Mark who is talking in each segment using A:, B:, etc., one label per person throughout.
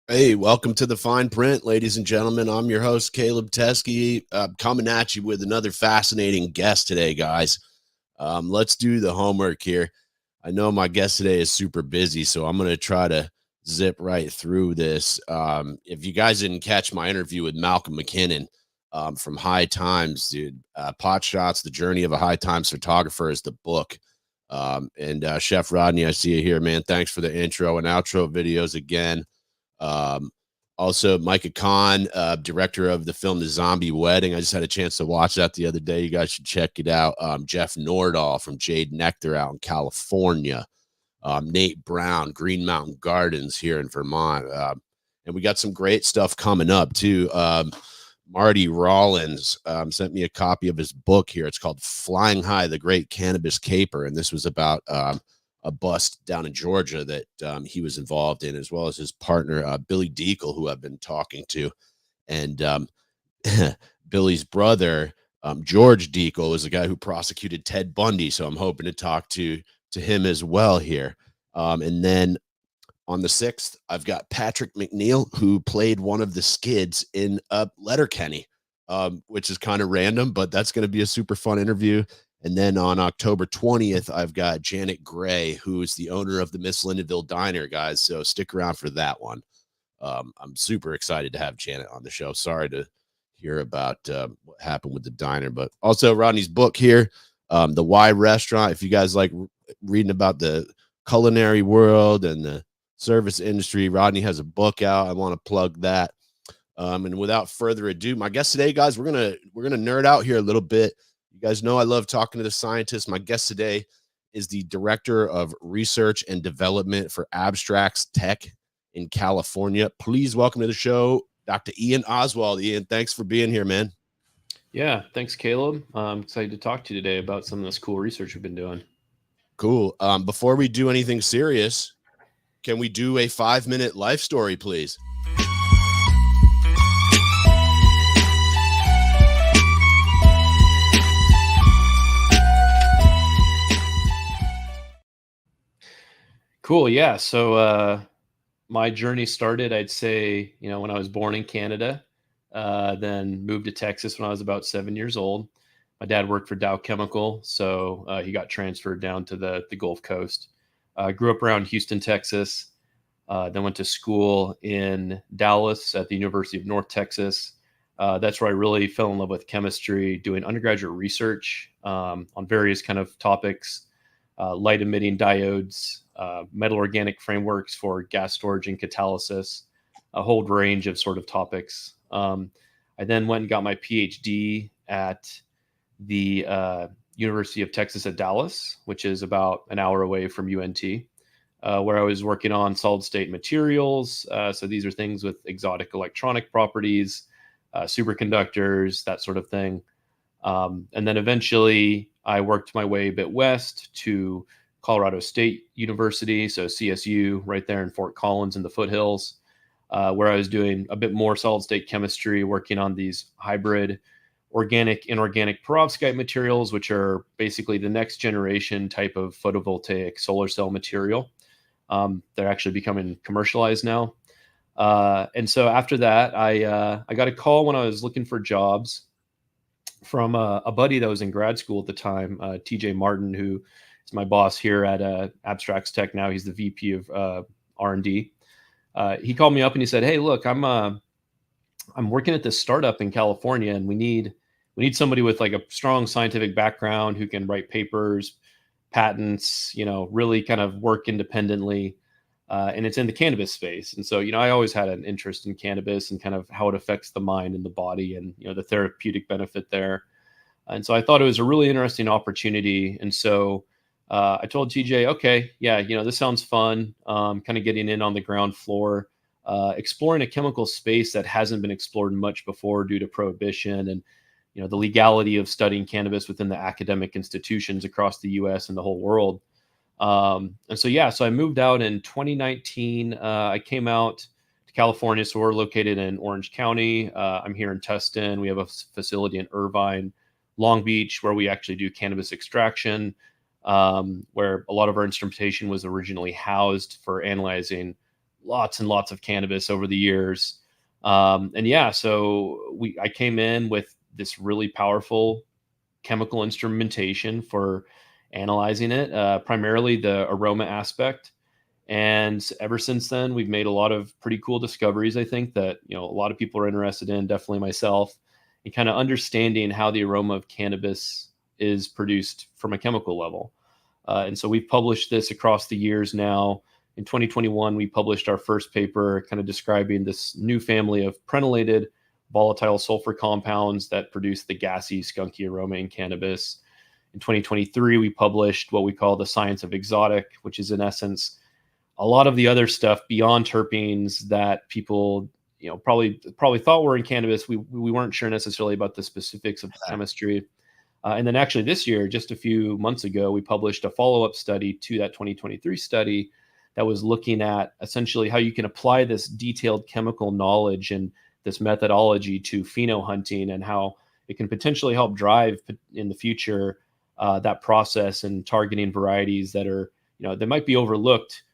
A: Hey, welcome to the Fine Print, ladies and gentlemen. I'm your host, Caleb Teskey, coming at you with another fascinating guest today, guys. Let's do the homework here. I know my guest today is super busy, so I'm going to try to zip right through this. If you guys didn't catch my interview with Malcolm McKinnon from High Times, dude, Pot Shots, The Journey of a High Times Photographer is the book. And Chef Rodney, I see you here, man. Thanks for the intro and outro videos again. Um, Also, Micah Khan, director of the film The Zombie Wedding. I just had a chance to watch that the other day. You guys should check it out. Jeff Nordahl from Jade Nectar out in California. Nate Brown, Green Mountain Gardens here in Vermont. And we got some great stuff coming up too. Marty Rollins sent me a copy of his book here. It's called Flying High, The Great Cannabis Caper. And this was about a bust down in Georgia that he was involved in, as well as his partner, Billy Deacle, who I've been talking to. And Billy's brother, George Deacle, is the guy who prosecuted Ted Bundy. So I'm hoping to talk to him as well here. And then on the 6th, I've got Patrick McNeil, who played one of the skids in Letterkenny, which is kind of random, but that's going to be a super fun interview. And then on October 20th, I've got Janet Gray, who is the owner of the Miss Lindenville Diner, guys. So stick around for that one. I'm super excited to have Janet on the show. Sorry to hear about what happened with the diner, but also Rodney's book here, The Why Restaurant. If you guys like reading about the culinary world and the service industry, Rodney has a book out. I want to plug that. And without further ado, my guest today, guys, we're gonna nerd out here a little bit. You guys know I love talking to the scientists. My guest today is the director of research and development for Abstrax Tech in California. Please welcome to the show, Dr. Iain Oswald. Iain, thanks for being here, man.
B: Yeah, thanks, Caleb. I'm excited to talk to you today about some of this cool research we've been doing.
A: Cool. Before we do anything serious, can we do a 5-minute life story, please?
B: Cool. Yeah. So my journey started, I'd say, when I was born in Canada, then moved to Texas when I was about 7 years old. My dad worked for Dow Chemical, so he got transferred down to the Gulf Coast. Grew up around Houston, Texas. Then went to school in Dallas at the University of North Texas. That's where I really fell in love with chemistry, doing undergraduate research on various kind of topics, light emitting diodes, metal organic frameworks for gas storage and catalysis, a whole range of sort of topics. I then went and got my PhD at the University of Texas at Dallas, which is about an hour away from UNT, where I was working on solid state materials. So these are things with exotic electronic properties, superconductors, that sort of thing. And then eventually I worked my way a bit west to Colorado State University, so CSU, right there in Fort Collins in the foothills, where I was doing a bit more solid state chemistry, working on these hybrid organic, inorganic perovskite materials, which are basically the next generation type of photovoltaic solar cell material. They're actually becoming commercialized now. And so after that, I got a call when I was looking for jobs from a buddy that was in grad school at the time, TJ Martin, who is my boss here at Abstrax Tech now. He's the VP of R&D. He called me up and he said, "Hey, look, I'm working at this startup in California, and we need somebody with like a strong scientific background who can write papers, patents, really kind of work independently." And it's in the cannabis space. And so, I always had an interest in cannabis and kind of how it affects the mind and the body and, the therapeutic benefit there. And so I thought it was a really interesting opportunity. And so I told TJ, okay, yeah, this sounds fun. Kind of getting in on the ground floor, exploring a chemical space that hasn't been explored much before due to prohibition and, the legality of studying cannabis within the academic institutions across the US and the whole world. And so I moved out in 2019. I came out to California. So we're located in Orange County. I'm here in Tustin. We have a facility in Irvine, Long Beach, where we actually do cannabis extraction, where a lot of our instrumentation was originally housed for analyzing lots and lots of cannabis over the years. And yeah, so I came in with this really powerful chemical instrumentation for analyzing it, primarily the aroma aspect. And ever since then, we've made a lot of pretty cool discoveries, I think, that, a lot of people are interested in, definitely myself, and kind of understanding how the aroma of cannabis is produced from a chemical level. And so we've published this across the years now. In 2021, we published our first paper kind of describing this new family of prenylated volatile sulfur compounds that produce the gassy, skunky aroma in cannabis. In 2023, we published what we call the science of exotic, which is in essence a lot of the other stuff beyond terpenes that people probably thought were in cannabis. We weren't sure necessarily about the specifics of the chemistry. And then actually this year, just a few months ago, we published a follow-up study to that 2023 study that was looking at essentially how you can apply this detailed chemical knowledge and this methodology to pheno hunting, and how it can potentially help drive in the future that process and targeting varieties that are, that might be overlooked,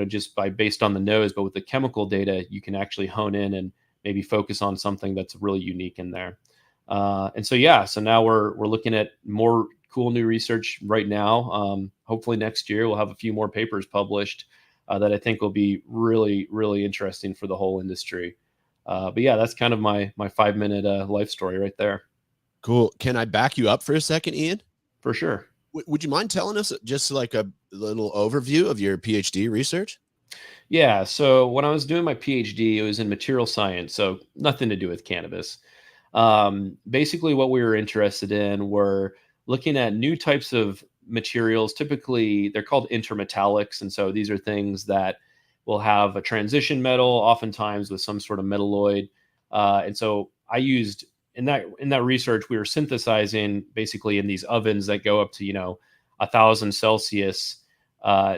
B: just based on the nose, but with the chemical data, you can actually hone in and maybe focus on something that's really unique in there. So now we're looking at more cool new research right now. Hopefully next year we'll have a few more papers published that I think will be really, really interesting for the whole industry. But yeah, that's kind of my 5-minute life story right there.
A: Cool. Can I back you up for a second, Iain?
B: For sure.
A: Would you mind telling us just like a little overview of your PhD research?
B: Yeah. So when I was doing my PhD, it was in material science, so nothing to do with cannabis. Basically, what we were interested in were looking at new types of materials. Typically, they're called intermetallics, and so these are things that will have a transition metal, oftentimes with some sort of metalloid. And so I used in that research, we were synthesizing basically in these ovens that go up to 1,000 Celsius,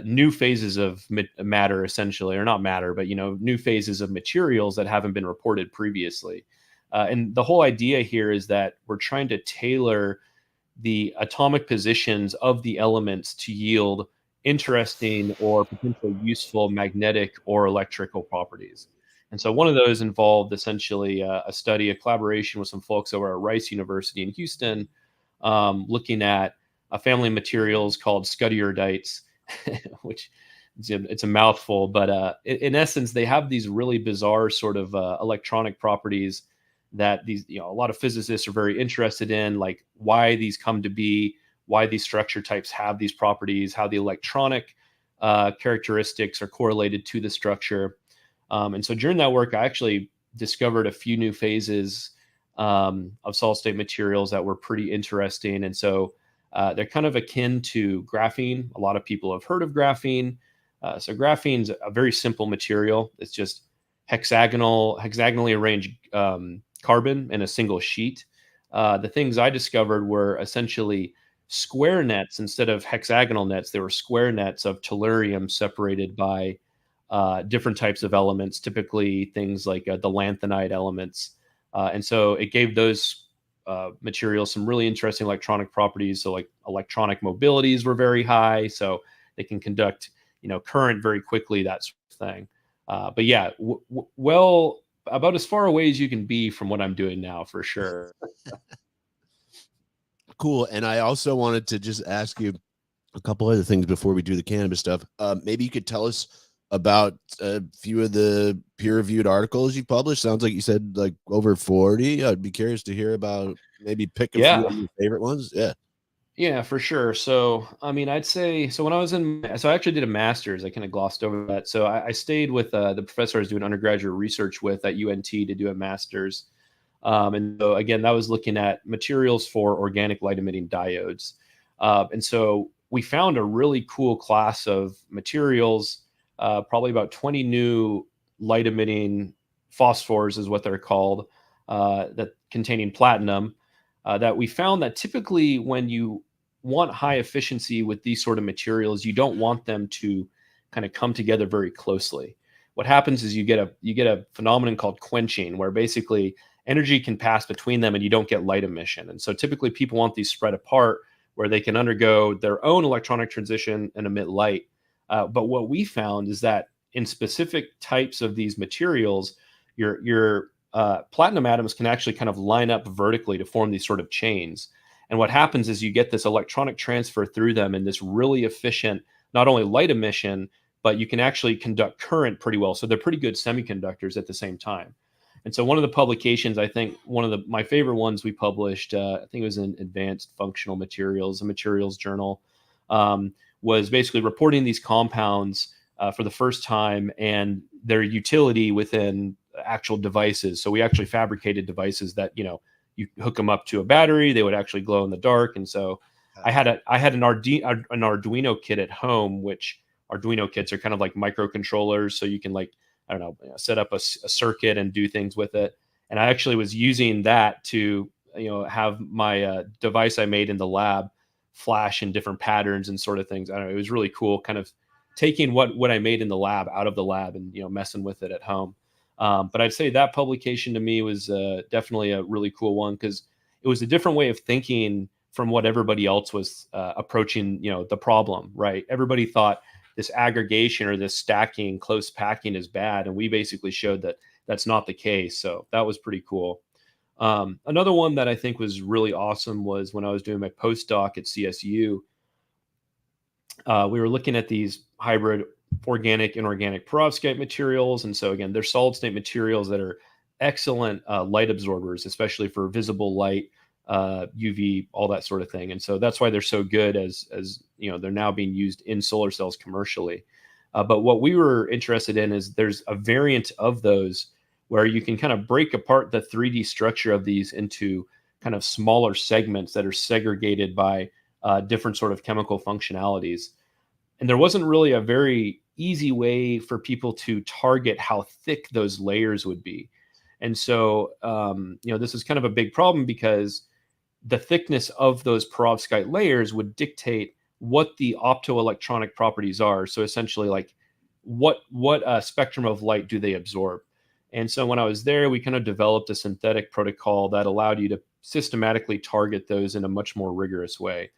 B: new phases of matter, essentially, or not matter, but new phases of materials that haven't been reported previously. And the whole idea here is that we're trying to tailor the atomic positions of the elements to yield interesting or potentially useful magnetic or electrical properties. And so one of those involved essentially a collaboration with some folks over at Rice University in Houston, looking at a family of materials called scuddierdites, which it's a mouthful, but in essence, they have these really bizarre sort of electronic properties that a lot of physicists are very interested in, like why these come to be, why these structure types have these properties, how the electronic characteristics are correlated to the structure. And so during that work, I actually discovered a few new phases of solid state materials that were pretty interesting. And so they're kind of akin to graphene. A lot of people have heard of graphene. So graphene's a very simple material. It's just hexagonally arranged carbon in a single sheet. The things I discovered were essentially square nets instead of hexagonal nets. They were square nets of tellurium separated by different types of elements, typically things like the lanthanide elements. And so it gave those materials some really interesting electronic properties. So like electronic mobilities were very high, so they can conduct current very quickly, that sort of thing. But yeah, well, about as far away as you can be from what I'm doing now, for sure.
A: Cool. And I also wanted to just ask you a couple other things before we do the cannabis stuff. Maybe you could tell us about a few of the peer-reviewed articles you published. Sounds like you said like over 40. I'd be curious to hear about, maybe pick a few of your favorite ones.
B: Yeah, for sure. So, I mean, I'd say, so when I was so I actually did a master's, I kind of glossed over that. So I stayed with the professor I was doing undergraduate research with at UNT to do a master's. And so again, that was looking at materials for organic light emitting diodes. And so we found a really cool class of materials, probably about 20 new light emitting phosphors is what they're called, that containing platinum, that we found that typically when you want high efficiency with these sort of materials, you don't want them to kind of come together very closely. What happens is you get a phenomenon called quenching, where basically energy can pass between them and you don't get light emission. And so typically people want these spread apart where they can undergo their own electronic transition and emit light. But what we found is that in specific types of these materials, your platinum atoms can actually kind of line up vertically to form these sort of chains. And what happens is you get this electronic transfer through them in this really efficient, not only light emission, but you can actually conduct current pretty well. So they're pretty good semiconductors at the same time. And so one of the publications, I think one of my favorite ones we published, I think it was in Advanced Functional Materials, a materials journal, was basically reporting these compounds for the first time and their utility within actual devices. So we actually fabricated devices that, you hook them up to a battery, they would actually glow in the dark. And so I had an Arduino kit at home, which Arduino kits are kind of like microcontrollers. So you can I don't know, set up a circuit and do things with it. And I actually was using that to, have my device I made in the lab flash in different patterns and sort of things. I don't know. It was really cool, kind of taking what I made in the lab out of the lab and, messing with it at home. But I'd say that publication to me was definitely a really cool one because it was a different way of thinking from what everybody else was approaching, the problem, right? Everybody thought this aggregation or this stacking, close packing is bad. And we basically showed that that's not the case. So that was pretty cool. Another one that I think was really awesome was when I was doing my postdoc at CSU. We were looking at these hybrid organic, inorganic perovskite materials. And so again, they're solid state materials that are excellent light absorbers, especially for visible light, UV, all that sort of thing. And so that's why they're so good as they're now being used in solar cells commercially. But what we were interested in is there's a variant of those where you can kind of break apart the 3D structure of these into kind of smaller segments that are segregated by different sort of chemical functionalities. And there wasn't really a very easy way for people to target how thick those layers would be. And so, this is kind of a big problem because the thickness of those perovskite layers would dictate what the optoelectronic properties are. So essentially, like what spectrum of light do they absorb? And so when I was there, we kind of developed a synthetic protocol that allowed you to systematically target those in a much more rigorous way.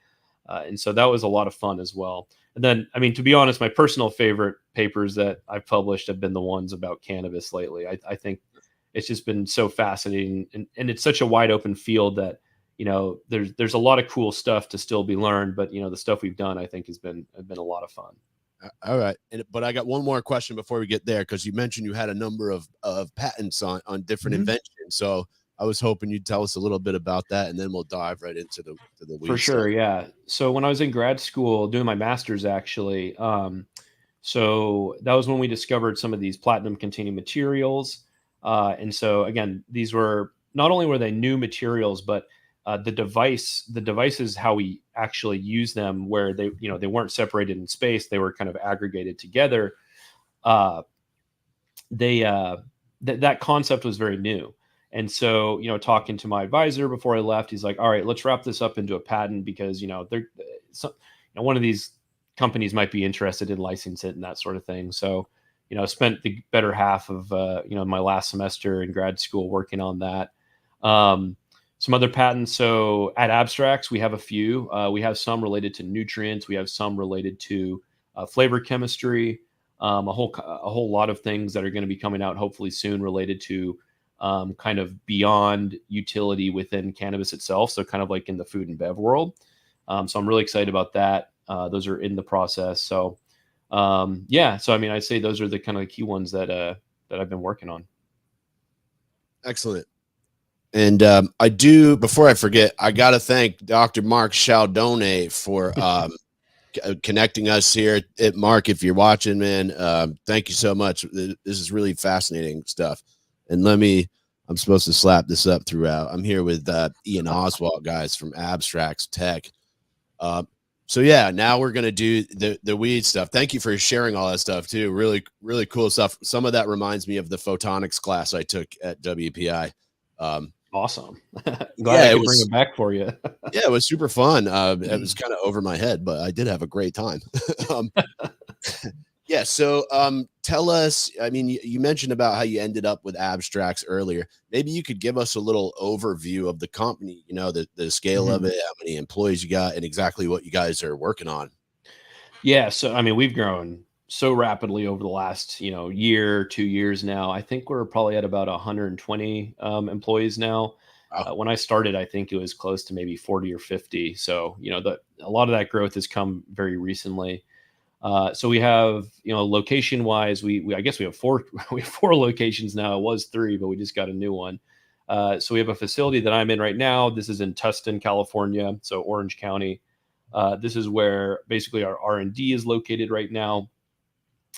B: And so that was a lot of fun as well. And then, I mean, to be honest, my personal favorite papers that I've published have been the ones about cannabis lately. I think it's just been so fascinating, and it's such a wide open field that, there's a lot of cool stuff to still be learned, but the stuff we've done, I think has been a lot of fun.
A: All right. But I got one more question before we get there, because you mentioned you had a number of patents on different inventions. So I was hoping you'd tell us a little bit about that, and then we'll dive right into the weeds.
B: For sure, yeah. So when I was in grad school doing my master's, actually, so that was when we discovered some of these platinum-containing materials. And so again, these were not only were they new materials, but the devices, how we actually use them, where they weren't separated in space, they were kind of aggregated together. That concept was very new. And so, talking to my advisor before I left, he's like, all right, let's wrap this up into a patent because, one of these companies might be interested in licensing it and that sort of thing. So, spent the better half of, my last semester in grad school working on that. Some other patents. So at Abstrax, we have a few. We have some related to nutrients. We have some related to flavor chemistry, a whole lot of things that are going to be coming out hopefully soon related to kind of beyond utility within cannabis itself. So kind of like in the food and bev world. So I'm really excited about that. Those are in the process. So so I mean, I'd say those are the kind of the key ones that I've been working on.
A: Excellent. And I do, before I forget, I got to thank Dr. Mark Chaldone for connecting us here. Mark, if you're watching, man, thank you so much. This is really fascinating stuff. And I'm supposed to slap this up throughout. I'm here with Iain Oswald, guys, from Abstrax Tech. So yeah, now we're going to do the weed stuff. Thank you for sharing all that stuff too. Really, really cool stuff. Some of that reminds me of the photonics class I took at WPI.
B: Awesome. Glad I could bring it back for you.
A: Yeah, it was super fun. It was kind of over my head, but I did have a great time. Yeah. So tell us, I mean, you mentioned about how you ended up with Abstrax earlier. Maybe you could give us a little overview of the company, the scale of it, how many employees you got, and exactly what you guys are working on.
B: Yeah. So, I mean, we've grown so rapidly over the last, year, 2 years now. I think we're probably at about 120 employees now.
A: Wow.
B: When I started, I think it was close to maybe 40 or 50. So, a lot of that growth has come very recently. So we have, location wise, we I guess we have four we have four locations now. It was three, but we just got a new one. So we have a facility that I'm in right now. This is in Tustin, California, so Orange County. This is where basically our R&D is located right now.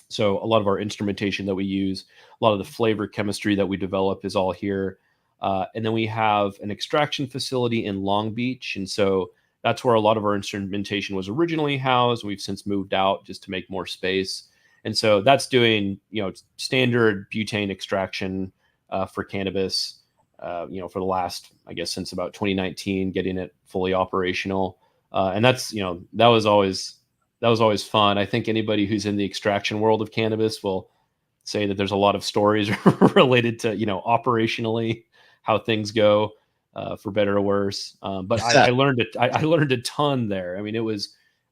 B: So a lot of our instrumentation that we use, a lot of the flavor chemistry that we develop is all here. And then we have an extraction facility in Long Beach. And so that's where a lot of our instrumentation was originally housed. We've since moved out just to make more space. And so that's doing, standard butane extraction for cannabis, for the last, I guess, since about 2019, getting it fully operational. And that's, that was always fun. I think anybody who's in the extraction world of cannabis will say that there's a lot of stories related to, operationally how things go, for better or worse. But I learned it. I learned a ton there. I mean,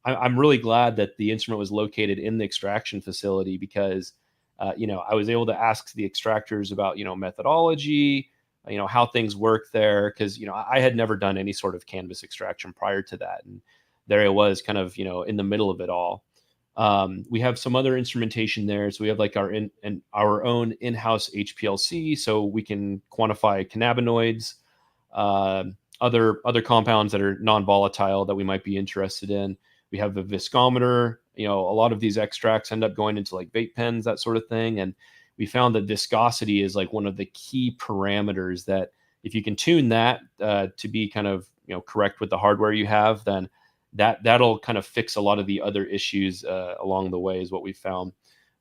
B: I'm really glad that the instrument was located in the extraction facility because, I was able to ask the extractors about, methodology, how things work there. Cause, I had never done any sort of cannabis extraction prior to that. And there it was kind of, in the middle of it all. We have some other instrumentation there. So we have like our own in-house HPLC, so we can quantify cannabinoids, other compounds that are non-volatile that we might be interested in. We have a viscometer. A lot of these extracts end up going into like vape pens, that sort of thing. And we found that viscosity is like one of the key parameters that if you can tune that to be kind of, correct with the hardware you have, then that'll kind of fix a lot of the other issues along the way is what we found.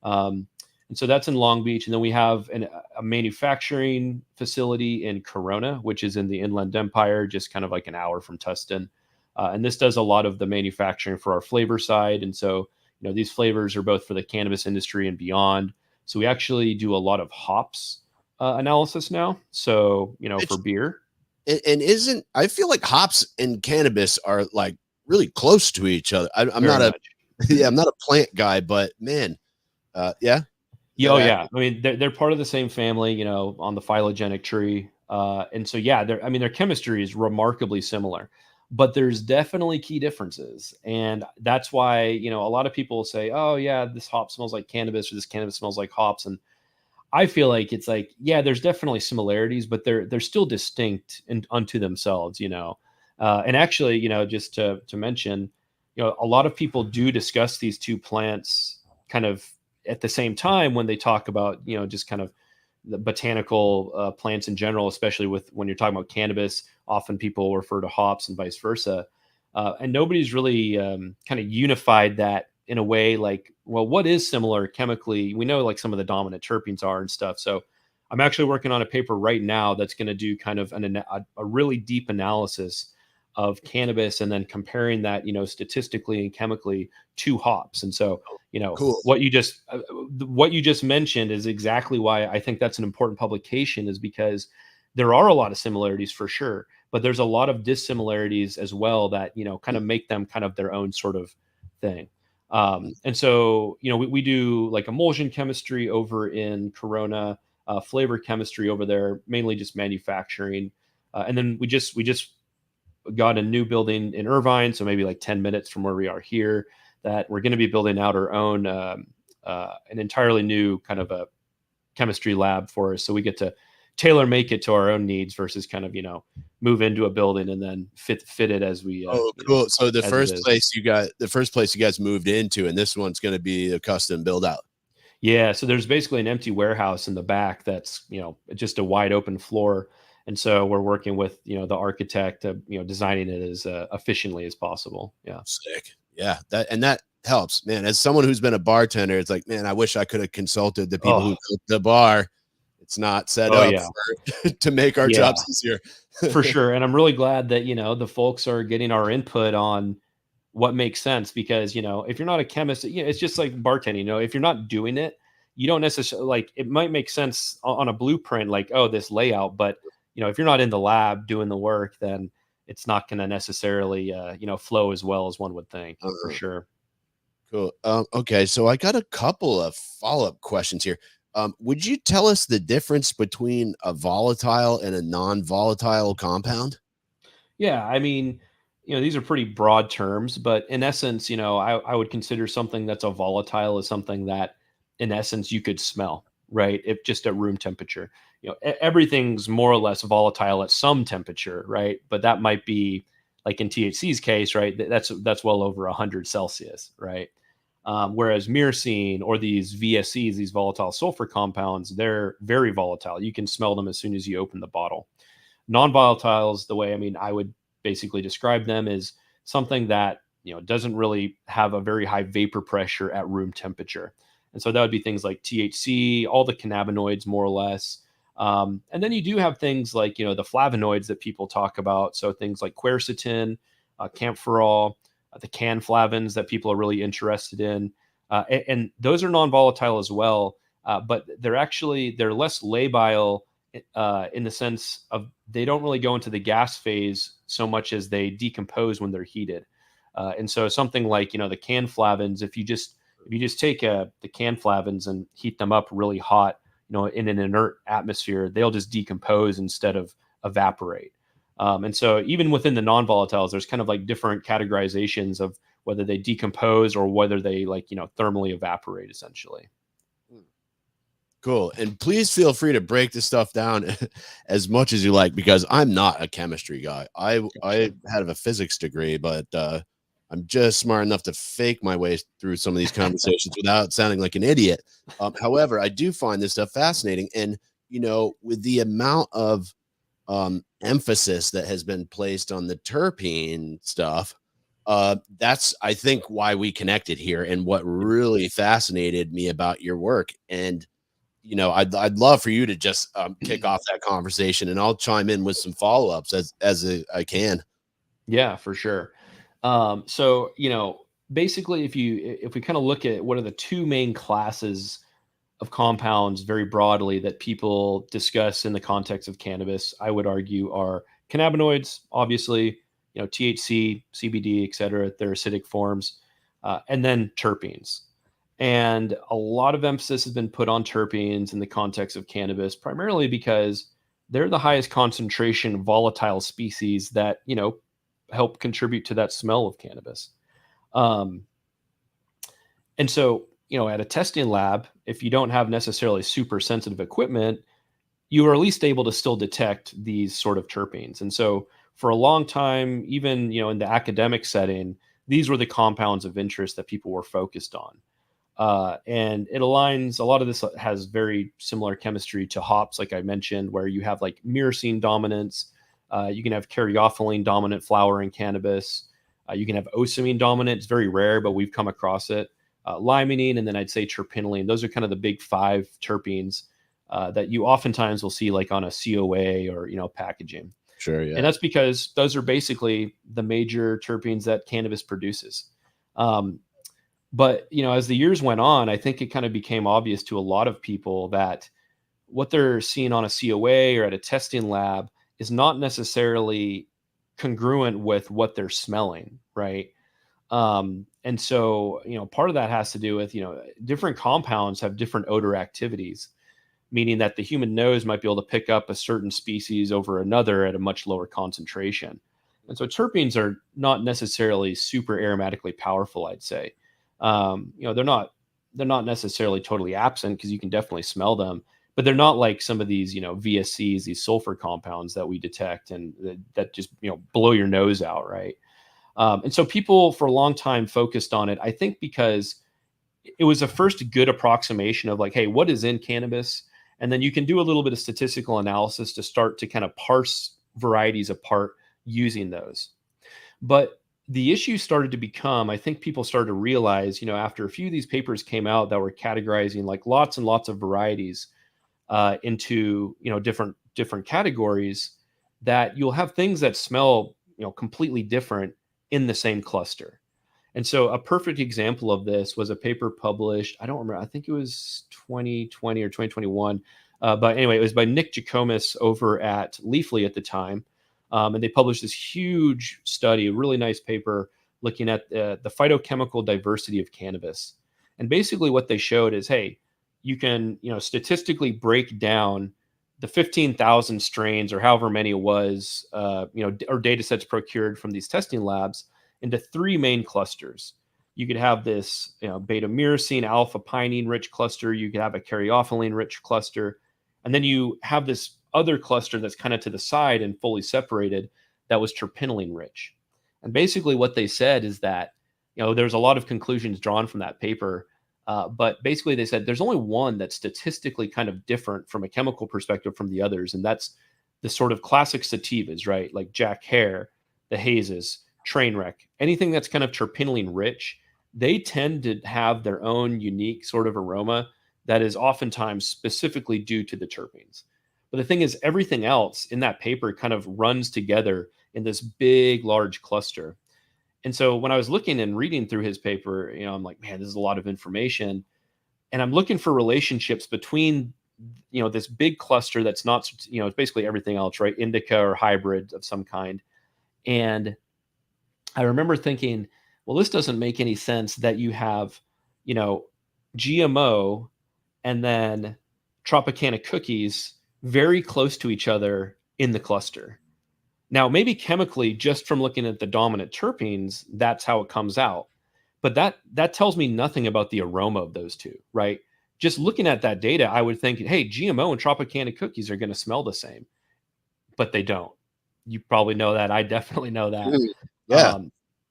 B: And so that's in Long Beach. And then we have a manufacturing facility in Corona, which is in the Inland Empire, just kind of like an hour from Tustin. And this does a lot of the manufacturing for our flavor side. And so, these flavors are both for the cannabis industry and beyond. So we actually do a lot of hops analysis now. So, for beer.
A: And I feel like hops and cannabis are like really close to each other. I'm not I'm not a plant guy, but man, yeah.
B: Oh yeah. I mean, they're part of the same family, on the phylogenetic tree. And so, yeah, their chemistry is remarkably similar, but there's definitely key differences. And that's why, a lot of people say, oh yeah, this hop smells like cannabis or this cannabis smells like hops. And I feel like it's like, yeah, there's definitely similarities, but they're still distinct unto themselves, and actually, just to mention, a lot of people do discuss these two plants kind of at the same time when they talk about, just kind of the botanical plants in general, especially when you're talking about cannabis. Often people refer to hops and vice versa. And nobody's really kind of unified that in a way like, well, what is similar chemically? We know like some of the dominant terpenes are and stuff. So I'm actually working on a paper right now that's going to do kind of a really deep analysis of cannabis and then comparing that, statistically and chemically to hops. And so,
A: cool.
B: what you just mentioned is exactly why I think that's an important publication, is because there are a lot of similarities for sure, but there's a lot of dissimilarities as well that, kind of make them kind of their own sort of thing. And so, we do like emulsion chemistry over in Corona, flavor chemistry over there, mainly just manufacturing. And then we just got a new building in Irvine, so maybe like 10 minutes from where we are here, that we're going to be building out our own, an entirely new kind of a chemistry lab for us. So we get to tailor make it to our own needs versus kind of, move into a building and then fit it as we.
A: Cool. So the first place you guys moved into, and this one's going to be a custom build out.
B: Yeah. So there's basically an empty warehouse in the back that's, just a wide open floor. And so we're working with, the architect, designing it as efficiently as possible. Yeah.
A: Sick. Yeah. That helps, man. As someone who's been a bartender, it's like, man, I wish I could have consulted the people who built the bar. It's not set up to make our jobs easier.
B: For sure. And I'm really glad that, the folks are getting our input on what makes sense, because, if you're not a chemist, it's just like bartending, if you're not doing it, you don't necessarily like, it might make sense on a blueprint, like, oh, this layout, but if you're not in the lab doing the work, then it's not going to necessarily, flow as well as one would think, for sure.
A: Cool. Okay, so I got a couple of follow-up questions here. Would you tell us the difference between a volatile and a non-volatile compound?
B: Yeah, I mean, these are pretty broad terms, but in essence, I would consider something that's a volatile as something that, in essence, you could smell, right? If just at room temperature, everything's more or less volatile at some temperature, right? But that might be like in THC's case, right? That's well over 100 Celsius, right? Whereas myrcene or these VSCs, these volatile sulfur compounds, they're very volatile. You can smell them as soon as you open the bottle. Non-volatiles, the way I would basically describe them is something that doesn't really have a very high vapor pressure at room temperature, and so that would be things like THC, all the cannabinoids, more or less. And then you do have things like the flavonoids that people talk about, so things like quercetin, camphorol, the canflavins that people are really interested in, and those are non-volatile as well, but they're less labile in the sense of they don't really go into the gas phase so much as they decompose when they're heated. And so something like the canflavins, if you just take the canflavins and heat them up really hot, in an inert atmosphere, they'll just decompose instead of evaporate. And so even within the non-volatiles, there's kind of like different categorizations of whether they decompose or whether they thermally evaporate essentially.
A: Cool. And please feel free to break this stuff down as much as you like, because I'm not a chemistry guy. I have a physics degree, but I'm just smart enough to fake my way through some of these conversations without sounding like an idiot. However, I do find this stuff fascinating. And, with the amount of emphasis that has been placed on the terpene stuff, that's, I think, why we connected here and what really fascinated me about your work. And I'd love for you to just kick off that conversation, and I'll chime in with some follow-ups I can.
B: Yeah, for sure. So, basically, if we kind of look at what are the two main classes of compounds very broadly that people discuss in the context of cannabis, I would argue are cannabinoids, obviously, THC, CBD, et cetera, their acidic forms, and then terpenes. And a lot of emphasis has been put on terpenes in the context of cannabis, primarily because they're the highest concentration volatile species that, help contribute to that smell of cannabis. Um, and so, at a testing lab, if you don't have necessarily super sensitive equipment, you are at least able to still detect these sort of terpenes. And so, for a long time, even in the academic setting, these were the compounds of interest that people were focused on. And it aligns. A lot of this has very similar chemistry to hops, like I mentioned, where you have like myrcene dominance. You can have caryophyllene dominant flower in cannabis. You can have ocimene dominant. It's very rare, but we've come across it. Limonene, and then I'd say terpinolene. Those are kind of the big five terpenes that you oftentimes will see like on a COA or packaging.
A: Sure,
B: And
A: yeah.
B: that's because those are basically the major terpenes that cannabis produces. But as the years went on, I think it kind of became obvious to a lot of people that what they're seeing on a COA or at a testing lab is not necessarily congruent with what they're smelling, right? And so, part of that has to do with, different compounds have different odor activities, meaning that the human nose might be able to pick up a certain species over another at a much lower concentration. And so terpenes are not necessarily super aromatically powerful, I'd say. They're not necessarily totally absent because you can definitely smell them, but they're not like some of these, VSCs, these sulfur compounds that we detect and that just, blow your nose out, right? And so people for a long time focused on it, I think because it was a first good approximation of like, hey, what is in cannabis? And then you can do a little bit of statistical analysis to start to kind of parse varieties apart using those. But the issue started to become, I think people started to realize, after a few of these papers came out that were categorizing like lots and lots of varieties into, different categories, that you'll have things that smell, completely different in the same cluster. And so a perfect example of this was a paper published, I don't remember, I think it was 2020 or 2021. But anyway, it was by Nick Jikomis over at Leafly at the time. And they published this huge study, a really nice paper looking at the phytochemical diversity of cannabis. And basically what they showed is, hey, you can, statistically break down the 15,000 strains or however many it was, or data sets procured from these testing labs into three main clusters. You could have this, beta myrcene, alpha pinene rich cluster. You could have a caryophyllene rich cluster. And then you have this other cluster that's kind of to the side and fully separated that was terpinolene rich. And basically what they said is that, there's a lot of conclusions drawn from that paper. But basically they said there's only one that's statistically kind of different from a chemical perspective from the others. And that's the sort of classic sativas, right? Like Jack Hare, the hazes, Trainwreck, anything that's kind of terpinolene rich, they tend to have their own unique sort of aroma that is oftentimes specifically due to the terpenes. But the thing is, everything else in that paper kind of runs together in this big, large cluster. And so when I was looking and reading through his paper, I'm like, man, this is a lot of information. And I'm looking for relationships between, this big cluster that's not, it's basically everything else, right? Indica or hybrid of some kind. And I remember thinking, well, this doesn't make any sense that you have, GMO and then Tropicana cookies very close to each other in the cluster. Now, maybe chemically, just from looking at the dominant terpenes, that's how it comes out. But that tells me nothing about the aroma of those two, right? Just looking at that data, I would think, hey, GMO and Tropicana cookies are going to smell the same, but they don't. You probably know that. I definitely know that.
A: Yeah.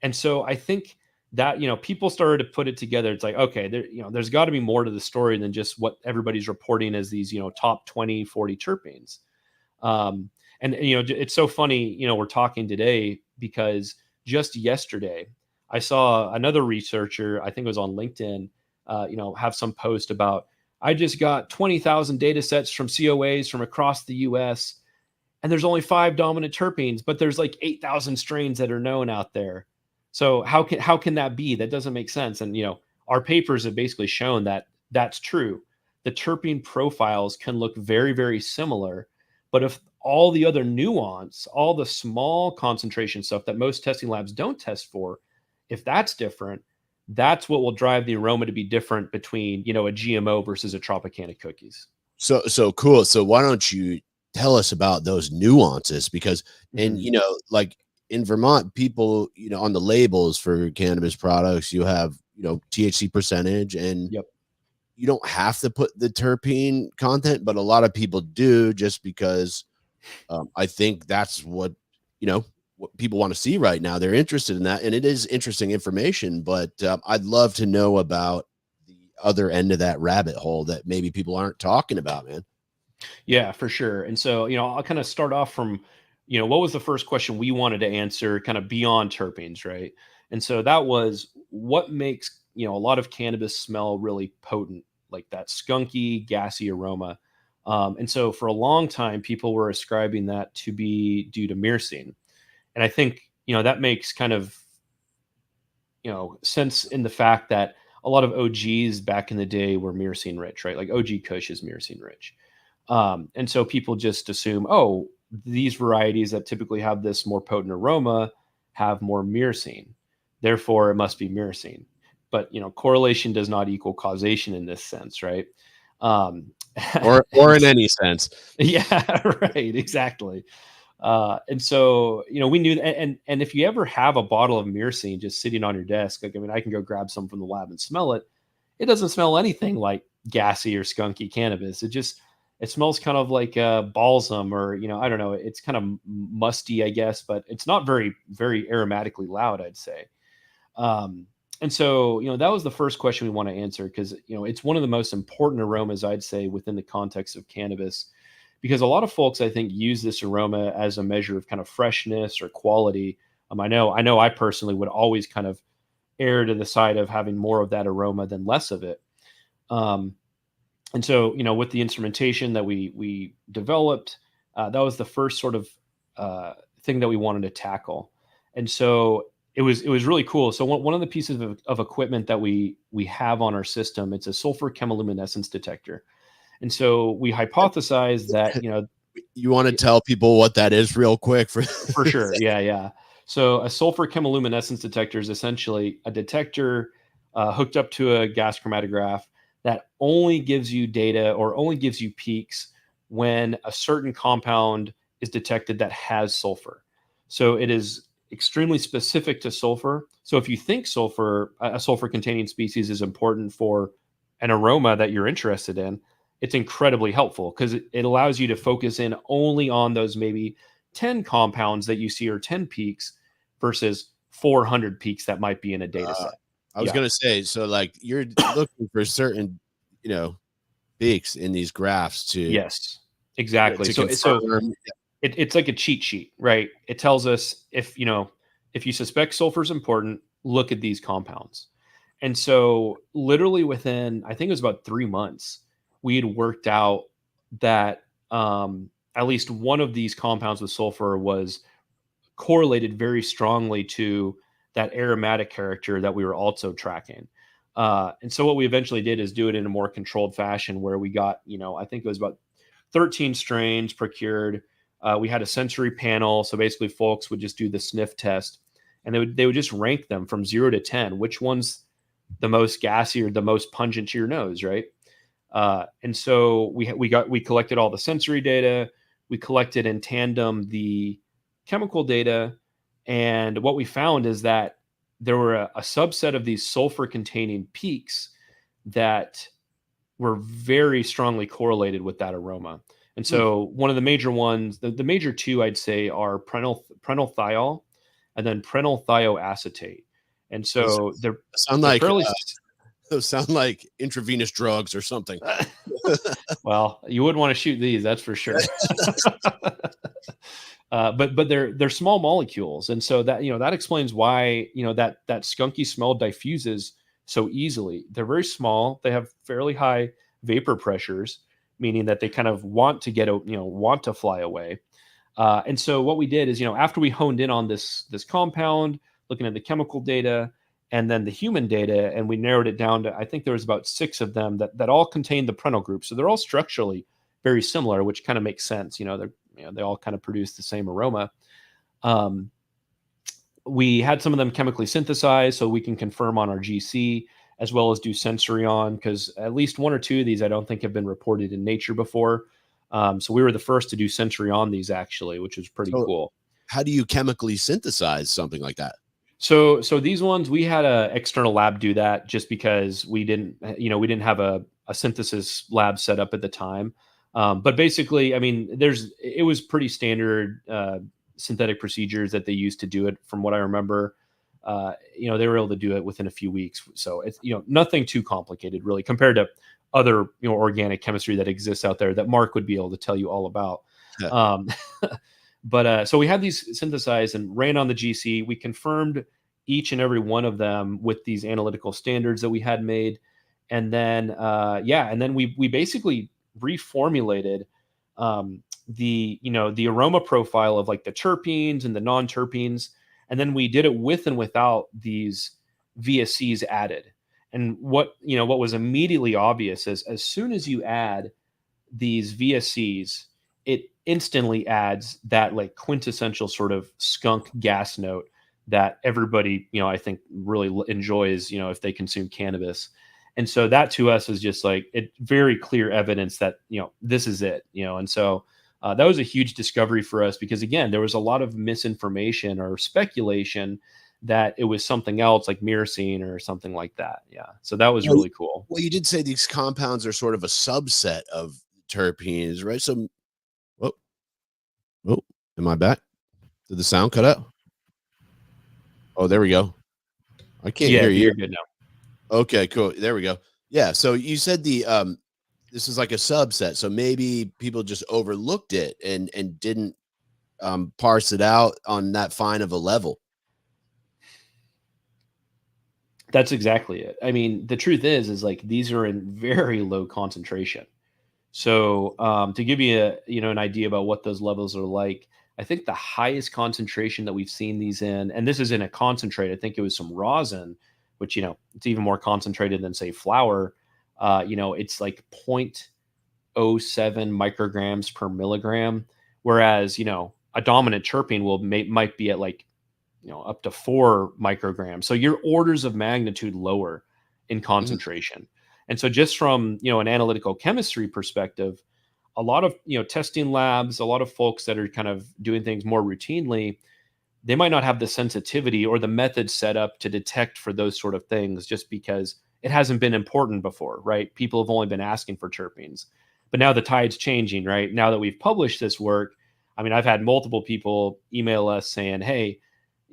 B: And so I think that, people started to put it together. It's like, okay, there's got to be more to the story than just what everybody's reporting as these, top 20, 40 terpenes. And it's so funny, we're talking today because just yesterday I saw another researcher, I think it was on LinkedIn, have some post about, I just got 20,000 data sets from COAs from across the US, and there's only 5 dominant terpenes, but there's like 8,000 strains that are known out there. So how can that be? That doesn't make sense. And, our papers have basically shown that that's true. The terpene profiles can look very, very similar, but if all the other nuance, all the small concentration stuff that most testing labs don't test for, if that's different, that's what will drive the aroma to be different between, a GMO versus a Tropicana cookies.
A: So cool. So why don't you tell us about those nuances? Because, and, like in Vermont, people, on the labels for cannabis products, you have, THC percentage, and
B: Yep.
A: you don't have to put the terpene content, but a lot of people do just because I think that's what people want to see right now. They're interested in that, and it is interesting information, but I'd love to know about the other end of that rabbit hole that maybe people aren't talking about, man.
B: Yeah, for sure. And so, I'll kind of start off from, what was the first question we wanted to answer kind of beyond terpenes, right? And so that was what makes, a lot of cannabis smell really potent, like that skunky, gassy aroma. And so for a long time, people were ascribing that to be due to myrcene. And I think, that makes kind of, sense in the fact that a lot of OGs back in the day were myrcene rich, right? Like OG Kush is myrcene rich. And so people just assume, oh, these varieties that typically have this more potent aroma have more myrcene. Therefore, it must be myrcene. But, correlation does not equal causation in this sense, right?
A: Or in any sense.
B: Yeah, right. Exactly. And so, we knew that, and if you ever have a bottle of myrcene just sitting on your desk, like, I can go grab some from the lab and smell it. It doesn't smell anything like gassy or skunky cannabis. It smells kind of like balsam, or, I don't know. It's kind of musty, I guess, but it's not very, very aromatically loud, I'd say. And so, that was the first question we want to answer, because, it's one of the most important aromas, I'd say, within the context of cannabis, because a lot of folks, I think, use this aroma as a measure of kind of freshness or quality. I know I personally would always kind of err to the side of having more of that aroma than less of it. And so, with the instrumentation that we developed, that was the first sort of thing that we wanted to tackle. And so it was really cool. So one of the pieces of equipment that we have on our system, it's a sulfur chemiluminescence detector. And so we hypothesized that,
A: you want to tell people what that is real quick
B: for sure. Yeah. So a sulfur chemiluminescence detector is essentially a detector hooked up to a gas chromatograph that only gives you data or only gives you peaks when a certain compound is detected that has sulfur. So it is extremely specific to sulfur. So if you think sulfur, a sulfur containing species is important for an aroma that you're interested in, it's incredibly helpful because it allows you to focus in only on those maybe 10 compounds that you see or 10 peaks versus 400 peaks that might be in a data set.
A: I was
B: Yeah.
A: gonna say, so like you're looking for certain, you know, peaks in these graphs
B: Yes, exactly.
A: to
B: So
A: confirm.
B: it's like a cheat sheet, right? It tells us if, if you suspect sulfur is important, look at these compounds. And so literally within, I think it was about 3 months, we had worked out that at least one of these compounds with sulfur was correlated very strongly to that aromatic character that we were also tracking. And so what we eventually did is do it in a more controlled fashion where we got, I think it was about 13 strains procured. We had a sensory panel. So basically folks would just do the sniff test and they would just rank them from 0 to 10, which one's the most gassy or the most pungent to your nose, right? And so we collected all the sensory data. We collected in tandem the chemical data, and what we found is that there were a subset of these sulfur containing peaks that were very strongly correlated with that aroma. And
A: Hmm.
B: so one of the major ones, the major two I'd say are prenylthiol and then prenyl thioacetate. And
A: Those
B: so
A: sound
B: they're
A: like
B: fairly
A: those sound like intravenous drugs or something.
B: well, you wouldn't want to shoot these, that's for sure. But they're small molecules, and so that that explains why that skunky smell diffuses so easily. They're very small. They have fairly high vapor pressures, meaning that they kind of want to want to fly away. And so what we did is, after we honed in on this compound, looking at the chemical data and then the human data, and we narrowed it down to, I think there was about 6 of them that all contained the prenyl group. So they're all structurally very similar, which kind of makes sense. They all kind of produce the same aroma. Um, we had some of them chemically synthesized so we can confirm on our GC as well as do sensory on, because at least 1 or 2 of these I don't think have been reported in nature before. So we were the first to do sensory on these actually, which was pretty
A: So
B: cool.
A: how do you chemically synthesize something like that?
B: So these ones we had a external lab do that just because we didn't have a synthesis lab set up at the time. But basically, I mean, it was pretty standard synthetic procedures that they used to do it. From what I remember, they were able to do it within a few weeks. So it's nothing too complicated really compared to other organic chemistry that exists out there that Mark would be able to tell you all about.
A: Yeah.
B: Um, But so we had these synthesized and ran on the GC. We confirmed each and every one of them with these analytical standards that we had made, and then and then we basically reformulated the aroma profile of like the terpenes and the non-terpenes, and then we did it with and without these VSCs added. And what was immediately obvious is as soon as you add these VSCs, it instantly adds that like quintessential sort of skunk gas note that everybody, I think really enjoys, if they consume cannabis. And so that to us is just like it very clear evidence that, this is it, and so that was a huge discovery for us because again, there was a lot of misinformation or speculation that it was something else like myrcene or something like that. Yeah. So that was
A: Well,
B: really cool.
A: well, you did say these compounds are sort of a subset of terpenes, right? So, oh, oh, am I back? Did the sound cut out? Oh, there we go. I can't
B: Yeah,
A: hear you.
B: you're good now.
A: Okay, cool. There we go. Yeah. So you said this is like a subset. So maybe people just overlooked it and didn't parse it out on that fine of a level.
B: That's exactly it. I mean, the truth is like these are in very low concentration. So to give you an idea about what those levels are like, I think the highest concentration that we've seen these in, and this is in a concentrate. I think it was some rosin, which it's even more concentrated than say flour. It's like 0.07 micrograms per milligram, whereas a dominant terpene might be at like up to 4 micrograms. So you're orders of magnitude lower in concentration. And so just from, an analytical chemistry perspective, a lot of, testing labs, a lot of folks that are kind of doing things more routinely, they might not have the sensitivity or the method set up to detect for those sort of things just because it hasn't been important before, right? People have only been asking for terpenes. But now the tide's changing, right? Now that we've published this work, I mean, I've had multiple people email us saying, "Hey,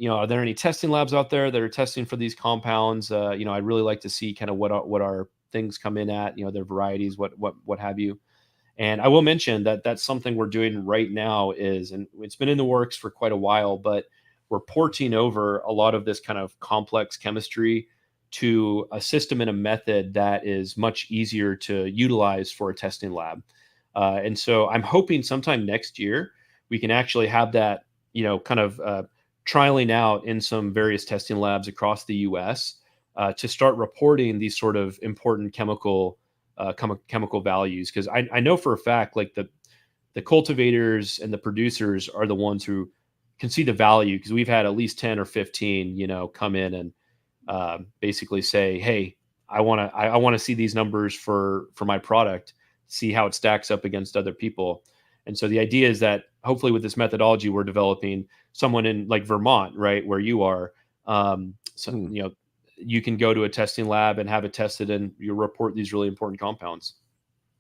B: are there any testing labs out there that are testing for these compounds? I'd really like to see kind of what our things come in at, their varieties, what have you." And I will mention that that's something we're doing right now and it's been in the works for quite a while, but we're porting over a lot of this kind of complex chemistry to a system and a method that is much easier to utilize for a testing lab. And so I'm hoping sometime next year we can actually have that, kind of trialing out in some various testing labs across the US to start reporting these sort of important chemical values. Because I know for a fact, like the cultivators and the producers are the ones who can see the value, because we've had at least 10 or 15, come in and basically say, "Hey, I want to see these numbers for my product, see how it stacks up against other people." And so the idea is that hopefully with this methodology we're developing, someone in like Vermont, right, where you are, so, you can go to a testing lab and have it tested and you report these really important compounds.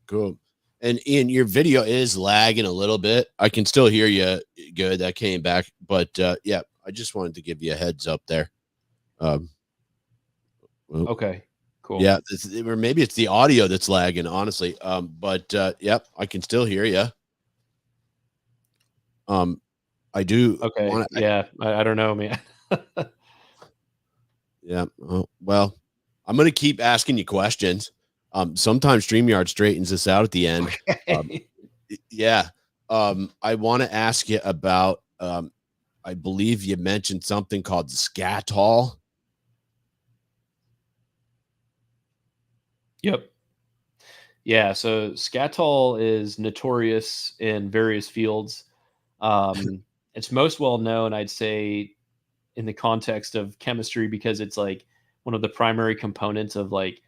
A: Cool. And Ian, your video is lagging a little bit. I can still hear you good. That came back, but yeah, I just wanted to give you a heads up there. Well,
B: Okay, cool.
A: yeah, or maybe it's the audio that's lagging, honestly. But yep, I can still hear you. I do
B: Okay,
A: want to.
B: yeah, I don't know, man.
A: Yeah. Oh, well, I'm gonna keep asking you questions. Sometimes StreamYard straightens us out at the end. Um,
B: Okay.
A: yeah. I want to ask you about. I believe you mentioned something called scatol.
B: Yep. Yeah, so scatol is notorious in various fields. Um, it's most well known, I'd say, in the context of chemistry because it's like one of the primary components of like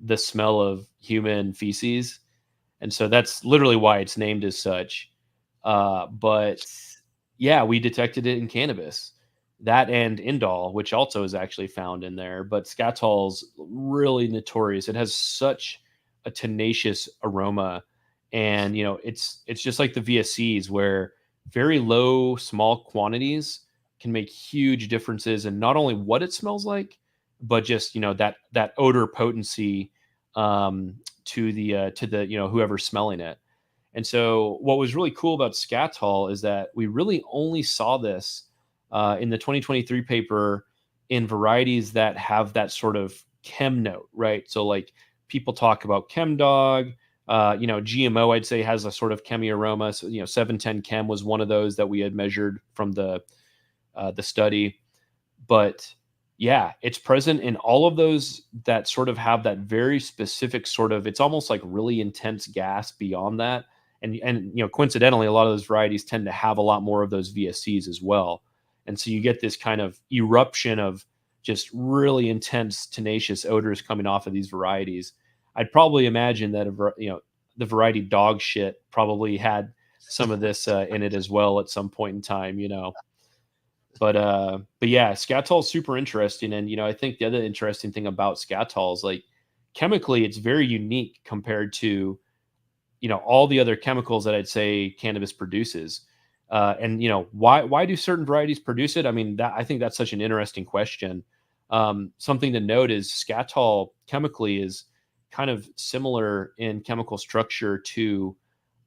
B: the smell of human feces. And so that's literally why it's named as such. But yeah, we detected it in cannabis, that and indol, which also is actually found in there. But scatol's really notorious. It has such a tenacious aroma, and it's just like the VSCs, where very low, small quantities can make huge differences in not only what it smells like, but just that odor potency to the whoever's smelling it. And so what was really cool about scatol is that we really only saw this in the 2023 paper in varieties that have that sort of chem note, right? So like people talk about chem dog, GMO I'd say has a sort of chemi aroma. So 710 chem was one of those that we had measured from the study. But yeah, it's present in all of those that sort of have that very specific sort of, it's almost like really intense gas beyond that. And coincidentally, a lot of those varieties tend to have a lot more of those VSCs as well. And so you get this kind of eruption of just really intense, tenacious odors coming off of these varieties. I'd probably imagine that the variety dog shit probably had some of this in it as well at some point in time. But yeah, scatol is super interesting. And I think the other interesting thing about scatol is like chemically it's very unique compared to all the other chemicals that I'd say cannabis produces. And why do certain varieties produce it? I mean, that I think that's such an interesting question. Something to note is scatol chemically is kind of similar in chemical structure to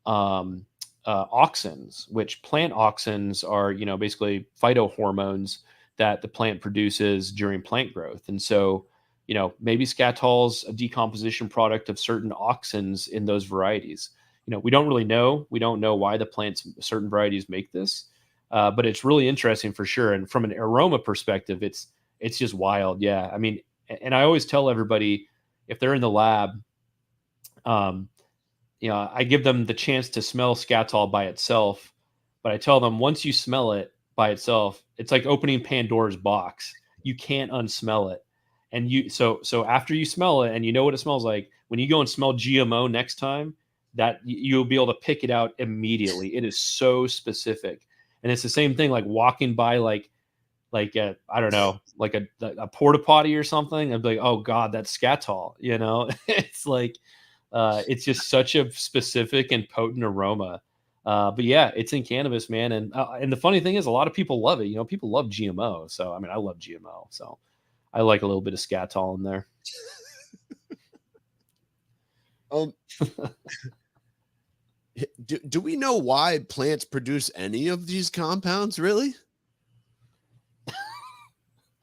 B: um, auxins, which plant auxins are, basically phytohormones that the plant produces during plant growth. And so, maybe scatol's a decomposition product of certain auxins in those varieties. We don't really know. We don't know why the plants, certain varieties make this, but it's really interesting for sure. And from an aroma perspective, it's just wild. Yeah, I mean, and I always tell everybody if they're in the lab, um, I give them the chance to smell scatol by itself, but I tell them once you smell it by itself, it's like opening Pandora's box. You can't unsmell it. And so after you smell it and you know what it smells like, when you go and smell GMO next time, that you'll be able to pick it out immediately. It is so specific. And it's the same thing like walking by like a, I don't know, like a porta potty or something. I'd be like, oh God, that's scatol, you know? It's like it's just such a specific and potent aroma. But yeah, it's in cannabis, man. And the funny thing is, a lot of people love it. You know, people love GMO. So I mean, I love GMO. So I like a little bit of scatol in there.
A: Um, do we know why plants produce any of these compounds? Really?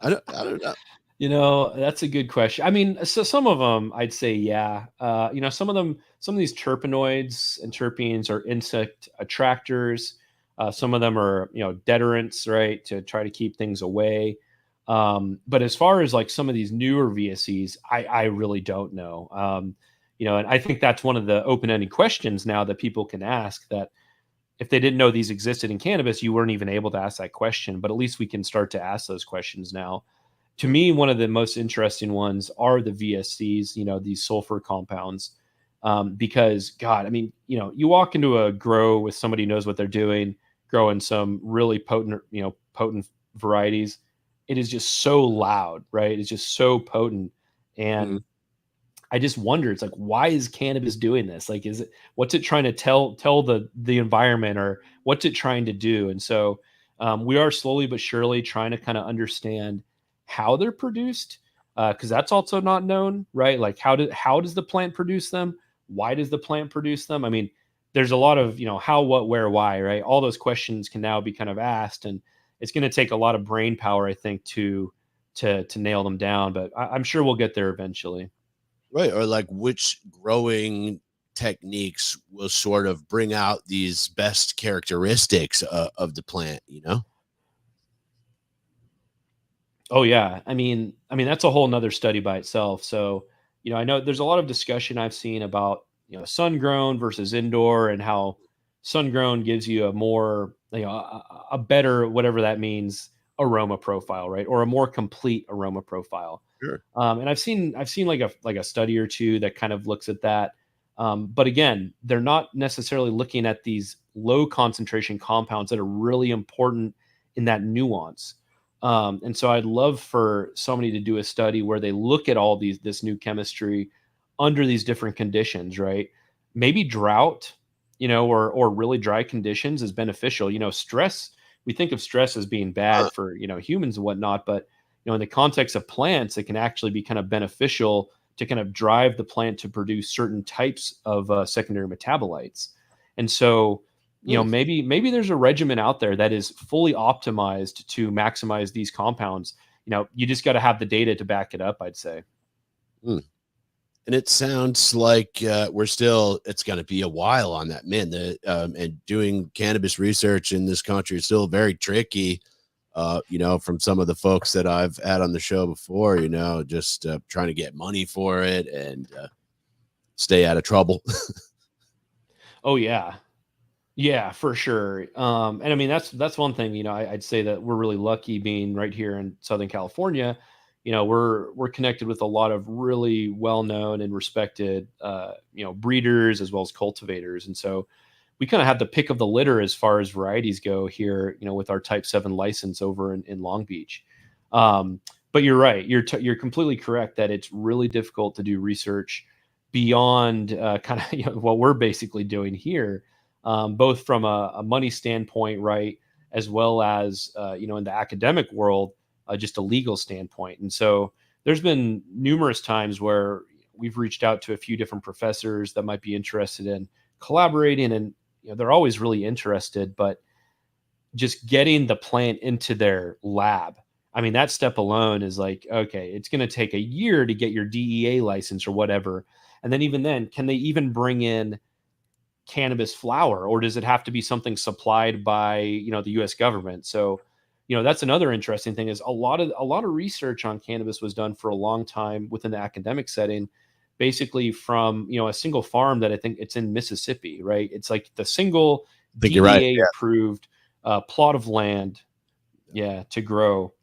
A: I don't know.
B: You know, that's a good question. I mean, so some of them, I'd say, yeah. You know, some of these terpenoids and terpenes are insect attractors. Some of them are, you know, deterrents, right, to try to keep things away. But as far as like some of these newer VSCs, I really don't know. You know, and I think that's one of the open-ended questions now that people can ask, that if they didn't know these existed in cannabis, you weren't even able to ask that question. But at least we can start to ask those questions now. To me, one of the most interesting ones are the VSCs, you know, these sulfur compounds. Because God, I mean, you know, you walk into a grow with somebody who knows what they're doing, growing some really potent, you know, potent varieties. It is just so loud, right? It's just so potent.
A: Mhm.
B: And I just wonder, it's like, why is cannabis doing this? Like, is it, what's it trying to tell the environment, or what's it trying to do? And so we are slowly but surely trying to kind of understand how they're produced, because that's also not known, right? Like, how does the plant produce them? Why does the plant produce them? I mean, there's a lot of, you know, how, what, where, why, right? All those questions can now be kind of asked, and it's going to take a lot of brain power, I think, to nail them down. But I'm sure we'll get there eventually.
A: Right. Or like which growing techniques will sort of bring out these best characteristics of the plant, you know?
B: Oh yeah. I mean that's a whole nother study by itself. So, you know, I know there's a lot of discussion I've seen about, you know, sun grown versus indoor, and how sun grown gives you a more, you know, a better, whatever that means, aroma profile, right? Or a more complete aroma profile.
A: Sure.
B: And I've seen like a study or two that kind of looks at that. But again, they're not necessarily looking at these low concentration compounds that are really important in that nuance. And so I'd love for somebody to do a study where they look at all this new chemistry under these different conditions, right? Maybe drought, you know, or really dry conditions is beneficial. You know, stress, we think of stress as being
A: Huh.
B: bad for, you know, humans and whatnot, but you know, in the context of plants, it can actually be kind of beneficial to kind of drive the plant to produce certain types of secondary metabolites. And so, you know,
A: Hmm.
B: maybe there's a regimen out there that is fully optimized to maximize these compounds. You know, you just got to have the data to back it up, I'd say.
A: Hmm. And it sounds like it's going to be a while on that, man. And doing cannabis research in this country is still very tricky. You know, from some of the folks that I've had on the show before, you know, just trying to get money for it and stay out of trouble.
B: Oh yeah, yeah, for sure. And I mean, that's one thing. You know, I'd say that we're really lucky being right here in Southern California. You know, we're connected with a lot of really well known and respected, you know, breeders as well as cultivators, and so we kind of have the pick of the litter as far as varieties go here. You know, with our Type 7 license over in Long Beach. But you're right. You're completely correct that it's really difficult to do research beyond kind of, you know, what we're basically doing here, both from a money standpoint, right, as well as you know, in the academic world, just a legal standpoint. And so there's been numerous times where we've reached out to a few different professors that might be interested in collaborating, and you know, they're always really interested, but just getting the plant into their lab. I mean, that step alone is like, okay, it's going to take a year to get your DEA license or whatever. And then even then, can they even bring in cannabis flower, or does it have to be something supplied by, you know, the US government? So, you know, that's another interesting thing, is a lot of research on cannabis was done for a long time within the academic setting, basically from, you know, a single farm that I think it's in Mississippi, right? It's like the single
A: I think you're right.
B: DEA approved plot of land Yeah, to grow.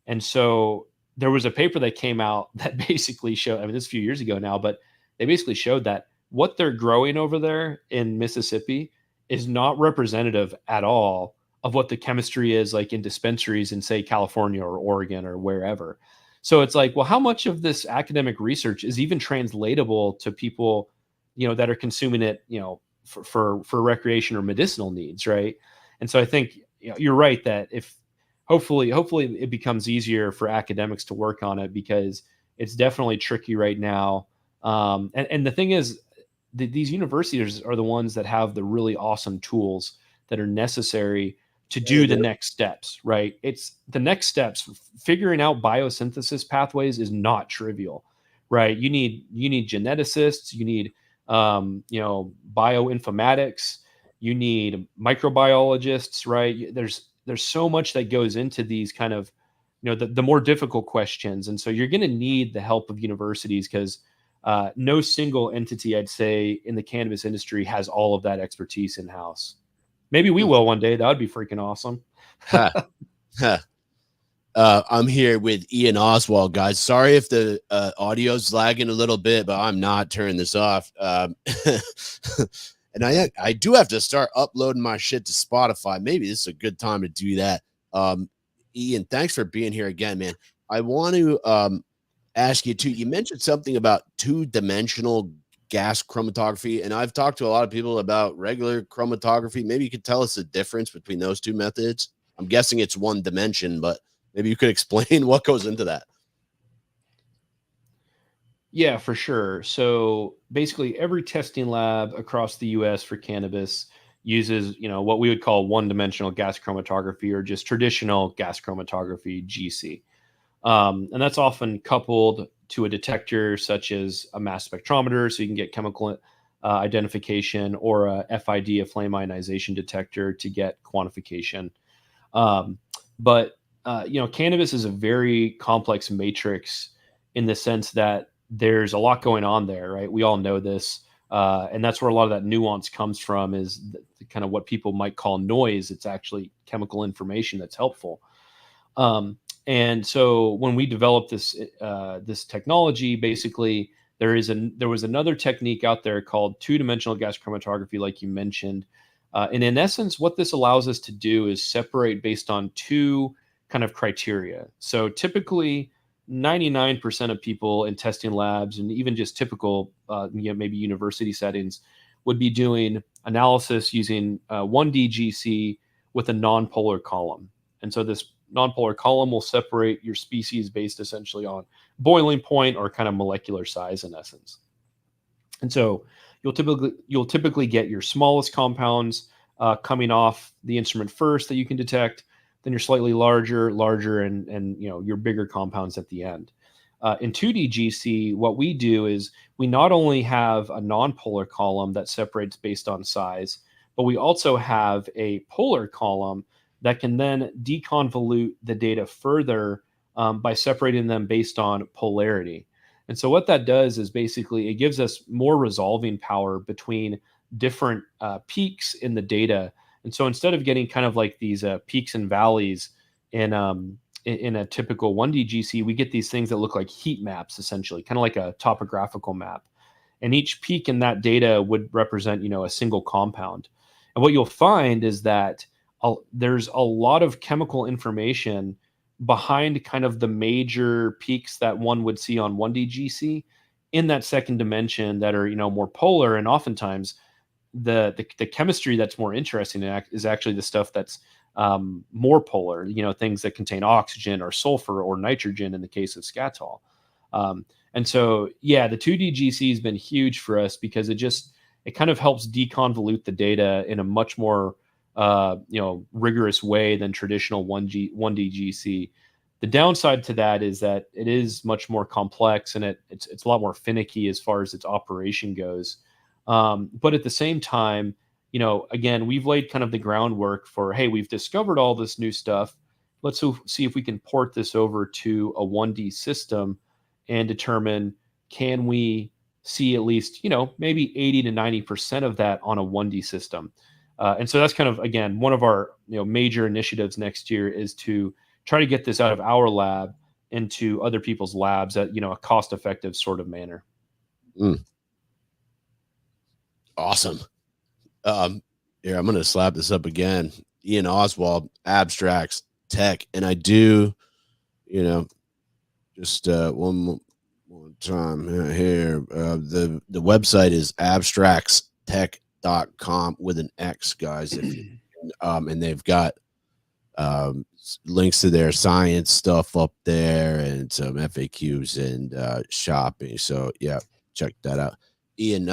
B: And so there was a paper that came out that basically showed, I mean, this is a few years ago now, but they basically showed that what they're growing over there in Mississippi is not representative at all of what the chemistry is like in dispensaries in, say, California or Oregon or wherever. So it's like, well, how much of this academic research is even translatable to people, that are consuming it, for recreation or medicinal needs, right? And so I think, you're right that if hopefully it becomes easier for academics to work on it, because it's definitely tricky right now. And the thing is, these universities are the ones that have the really awesome tools that are necessary to
A: Yeah, they
B: do the
A: do.
B: next steps, right? It's the next steps. Figuring out biosynthesis pathways is not trivial, right? You need geneticists, you need bioinformatics, you need microbiologists, right? There's so much that goes into these kind of, the more difficult questions. And so you're going to need the help of universities, because no single entity, I'd say, in the cannabis industry has all of that expertise in house. Maybe we
A: Hmm.
B: will one day. That would be freaking awesome.
A: Huh. Huh. I'm here with Iain Oswald, guys. Sorry if the audio's lagging a little bit, but I'm not turning this off. And I do have to start uploading my shit to Spotify. Maybe this is a good time to do that. Iain, thanks for being here again, man. I want to ask you too. You mentioned something about two-dimensional gas chromatography, and I've talked to a lot of people about regular chromatography. Maybe you could tell us the difference between those two methods. I'm guessing it's one dimension, but maybe you could explain what goes into that.
B: Yeah, for sure. So basically, every testing lab across the US for cannabis uses, what we would call one-dimensional gas chromatography, or just traditional gas chromatography, GC. And that's often coupled to a detector such as a mass spectrometer, so you can get chemical identification, or a FID, a flame ionization detector, to get quantification. But cannabis is a very complex matrix, in the sense that there's a lot going on there, right? We all know this. And that's where a lot of that nuance comes from, is kind of what people might call noise. It's actually chemical information that's helpful. And so when we developed this technology, basically there was another technique out there called two-dimensional gas chromatography, like you mentioned. And in essence, what this allows us to do is separate based on two kind of criteria. So typically, 99% of people in testing labs, and even just typical, maybe university settings, would be doing analysis using 1D-GC with a nonpolar column. And so this nonpolar column will separate your species based essentially on boiling point, or kind of molecular size, in essence. And so you'll typically get your smallest compounds coming off the instrument first that you can detect, then your slightly larger, and your bigger compounds at the end. In 2D GC, what we do is we not only have a nonpolar column that separates based on size, but we also have a polar column that can then deconvolute the data further, by separating them based on polarity. And so what that does is basically it gives us more resolving power between different peaks in the data. And so instead of getting kind of like these peaks and valleys in a typical 1D GC, we get these things that look like heat maps, essentially, kind of like a topographical map. And each peak in that data would represent, a single compound. And what you'll find is that there's a lot of chemical information behind kind of the major peaks that one would see on 1D GC in that second dimension, that are, more polar. And oftentimes the chemistry that's more interesting is actually the stuff that's more polar, things that contain oxygen or sulfur or nitrogen in the case of scatol. And so, yeah, the 2D GC has been huge for us, because it kind of helps deconvolute the data in a much more rigorous way than traditional 1D GC. The downside to that is that it is much more complex, and it's a lot more finicky as far as its operation goes. But at the same time, again, we've laid kind of the groundwork for, hey, we've discovered all this new stuff. Let's see if we can port this over to a 1D system and determine, can we see at least, maybe 80 to 90% of that on a 1D system. And so that's kind of, again, one of our major initiatives next year is to try to get this out of our lab into other people's labs at a cost-effective sort of manner.
A: Awesome. Here, I'm gonna slap this up again. Iain Oswald, Abstrax Tech, and I do, just one more time here. The website is abstraxtech.com with an X, guys. And they've got links to their science stuff up there and some FAQs and shopping. So yeah, check that out. Iain,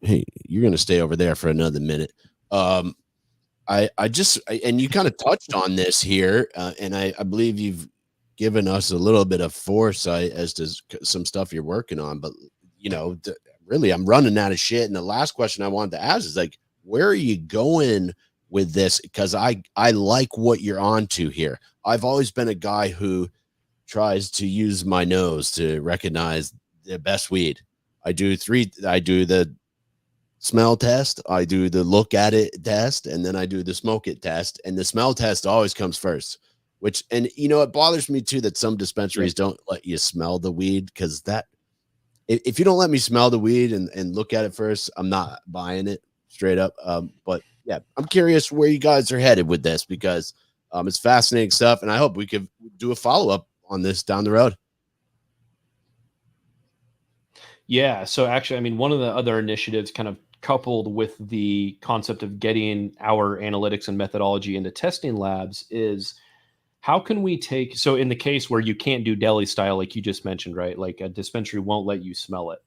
A: hey, you're gonna stay over there for another minute. And you kind of touched on this here, and I believe you've given us a little bit of foresight as to some stuff you're working on, but really I'm running out of shit. And the last question I wanted to ask is like, where are you going with this? Because I like what you're onto here. I've always been a guy who tries to use my nose to recognize the best weed. I do the smell test, I do the look at it test, and then I do the smoke it test. And the smell test always comes first, it bothers me too that some dispensaries don't let you smell the weed, because if you don't let me smell the weed and look at it first, I'm not buying it straight up. But yeah, I'm curious where you guys are headed with this, because it's fascinating stuff, and I hope we could do a follow-up on this down the road.
B: Yeah. So actually, I mean, one of the other initiatives kind of coupled with the concept of getting our analytics and methodology into testing labs is how can we so in the case where you can't do deli style, like you just mentioned, right? Like a dispensary won't let you smell it.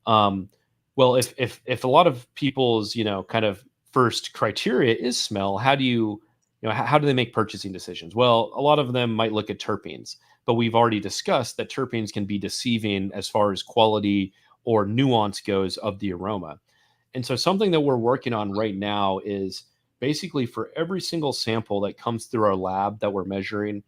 B: Well, if a lot of people's, kind of first criteria is smell, how do how do they make purchasing decisions? Well, a lot of them might look at terpenes, but we've already discussed that terpenes can be deceiving as far as quality or nuance goes of the aroma. And so something that we're working on right now is basically for every single sample that comes through our lab that we're measuring,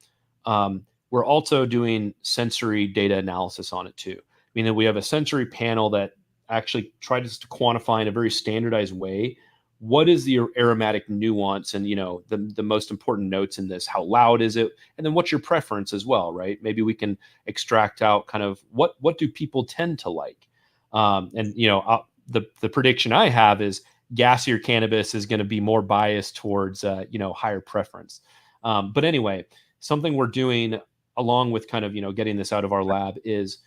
B: we're also doing sensory data analysis on it too. Meaning we have a sensory panel that actually tries to quantify in a very standardized way what is the aromatic nuance and the most important notes in this. How loud is it? And then what's your preference as well, right? Maybe we can extract out kind of what do people tend to like. The prediction I have is gassier cannabis is going to be more biased towards higher preference. But anyway, something we're doing along with kind of getting this out of our lab is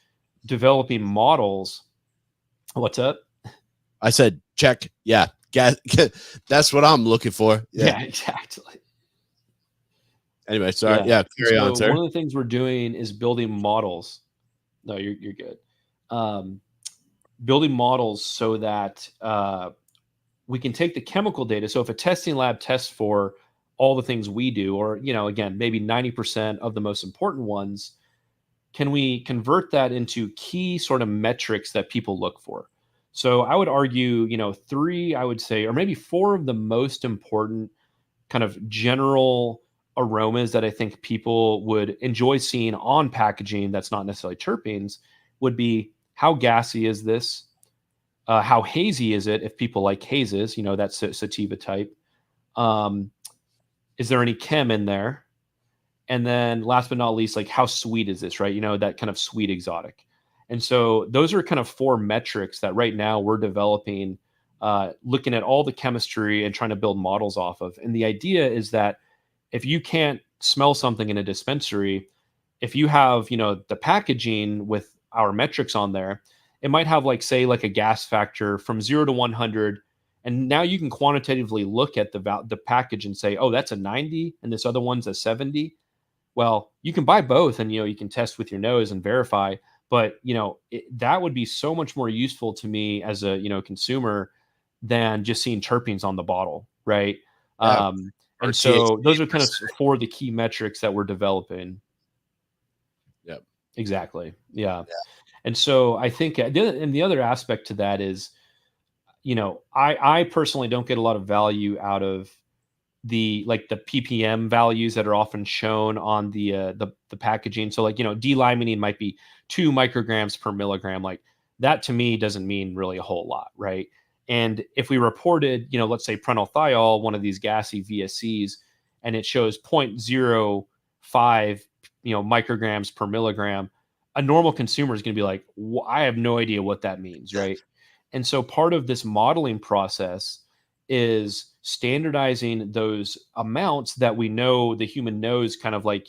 B: developing models. What's up?
A: I said check. Yeah. That's what I'm looking for.
B: Yeah, exactly.
A: Anyway, sorry. Yeah, carry on, sir.
B: One of the things we're doing is building models. No, you're good. Building models so that we can take the chemical data. So if a testing lab tests for all the things we do, or again, maybe 90% of the most important ones, can we convert that into key sort of metrics that people look for? So I would argue, 3, I would say, or maybe 4 of the most important kind of general aromas that I think people would enjoy seeing on packaging that's not necessarily terpenes would be: how gassy is this? How hazy is it if people like hazes, that's sativa type. Is there any chem in there? And then last but not least, like how sweet is this, right? That kind of sweet exotic. And so those are kind of 4 metrics that right now we're developing, looking at all the chemistry and trying to build models off of. And the idea is that if you can't smell something in a dispensary, if you have, the packaging with our metrics on there, it might have like a gas factor from 0 to 100. And now you can quantitatively look at the package and say, oh, that's a 90 and this other one's a 70. Well, you can buy both and, you can test with your nose and verify. But, that would be so much more useful to me as a, consumer than just seeing terpenes on the bottle. Right.
A: Yeah.
B: And so those are kind of 4 of the key metrics that we're developing.
A: Yep.
B: Exactly. Yeah. And so I think, the other aspect to that is, I personally don't get a lot of value out of the ppm values that are often shown on the packaging. So D-limonene might be 2 micrograms per milligram. Like that to me doesn't mean really a whole lot, right? And if we reported, let's say prenylthiol, one of these gassy VSCs, and it shows 0.05, micrograms per milligram, a normal consumer is going to be like, I have no idea what that means, right? And so part of this modeling process is standardizing those amounts that we know the human knows, kind of like,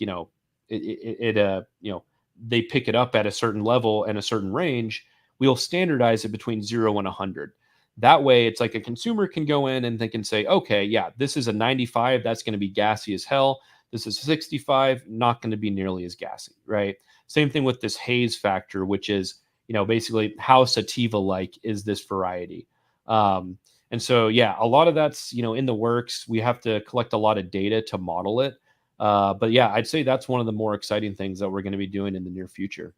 B: they pick it up at a certain level and a certain range. We'll standardize it between 0 and 100. That way, it's like a consumer can go in and they can say, okay, yeah, this is a 95. That's going to be gassy as hell. This is 65, not going to be nearly as gassy, right? Same thing with this haze factor, which is, basically how sativa-like is this variety. And so, yeah, a lot of that's, in the works. We have to collect a lot of data to model it. But yeah, I'd say that's one of the more exciting things that we're going to be doing in the near future.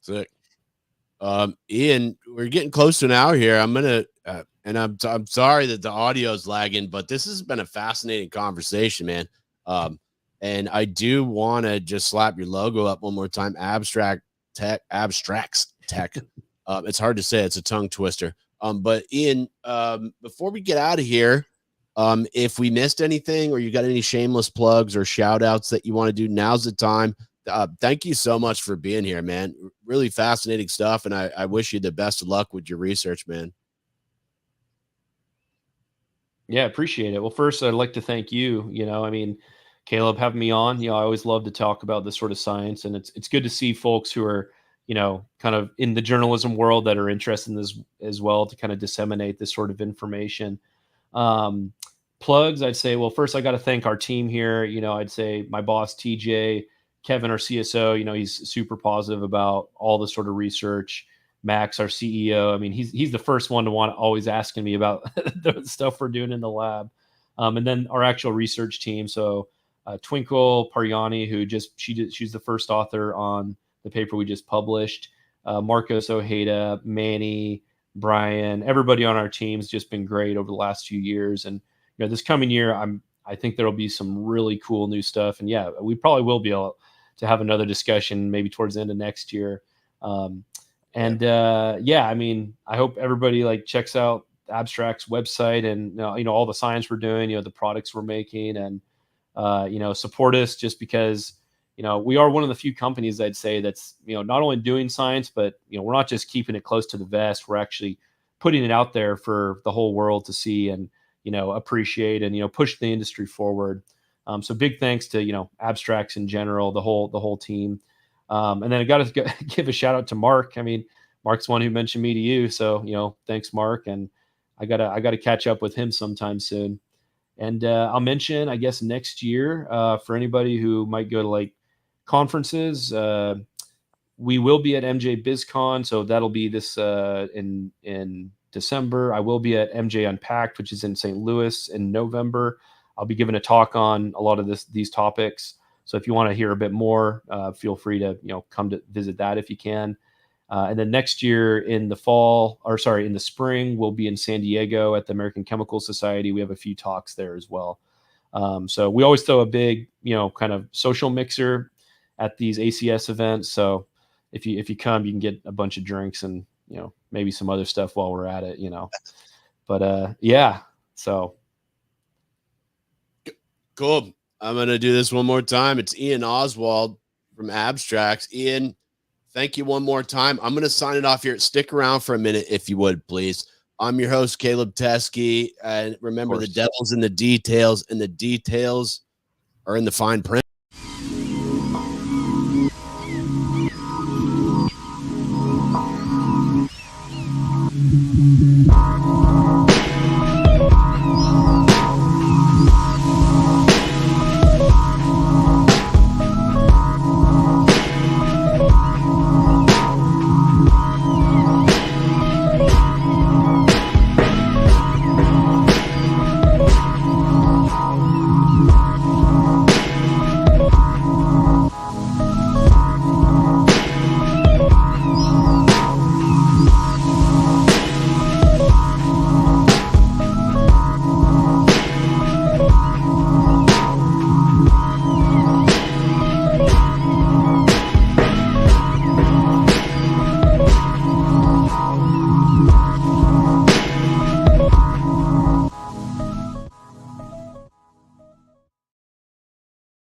A: Sick. Iain, we're getting close to an hour here. I'm gonna, and I'm sorry that the audio is lagging, but this has been a fascinating conversation, man. And I do want to just slap your logo up one more time. Abstrax Tech. It's hard to say. It's a tongue twister. But Iain, before we get out of here, if we missed anything or you got any shameless plugs or shout outs that you want to do, now's the time. Thank you so much for being here, man. Really fascinating stuff. And I wish you the best of luck with your research, man.
B: Yeah, appreciate it. Well, first, I'd like to thank you. Caleb, having me on. I always love to talk about this sort of science, and it's good to see folks who are, kind of in the journalism world that are interested in this as well, to kind of disseminate this sort of information. Plugs, I'd say, well, first I got to thank our team here. I'd say my boss, TJ, Kevin, our CSO, he's super positive about all the sort of research. Max, our CEO, he's the first one to want always asking me about the stuff we're doing in the lab. And then our actual research team. So Twinkle Pariani, she's the first author on the paper we just published. Marcos Ojeda, Manny, Brian, everybody on our team's just been great over the last few years. And this coming year, I think there'll be some really cool new stuff. And yeah, we probably will be able to have another discussion maybe towards the end of next year. I hope everybody checks out Abstrax website and all the science we're doing, the products we're making, and support us, just because we are one of the few companies, I'd say, that's not only doing science, but we're not just keeping it close to the vest. We're actually putting it out there for the whole world to see and appreciate and push the industry forward. So big thanks to Abstrax in general, the whole team. And then I got to give a shout out to Mark. Mark's one who mentioned me to you, so thanks, Mark. And I gotta catch up with him sometime soon. And I'll mention, I guess, next year, for anybody who might go to conferences, we will be at MJ BizCon, so that'll be this in December. I will be at MJ Unpacked, which is in St. Louis, in November. I'll be giving a talk on a lot of these topics. So if you want to hear a bit more, feel free to come to visit that if you can. And then next year in the spring, we'll be in San Diego at the American Chemical Society. We have a few talks there as well. So we always throw a big, kind of social mixer at these ACS events. So if you come, you can get a bunch of drinks and maybe some other stuff while we're at it. But yeah, so
A: cool. I'm gonna do this one more time. It's Iain Oswald from Abstrax. Iain, thank you one more time. I'm going to sign it off here. Stick around for a minute, if you would, please. I'm your host, Caleb Teskey. And remember, the devil's in the details, and the details are in the fine print.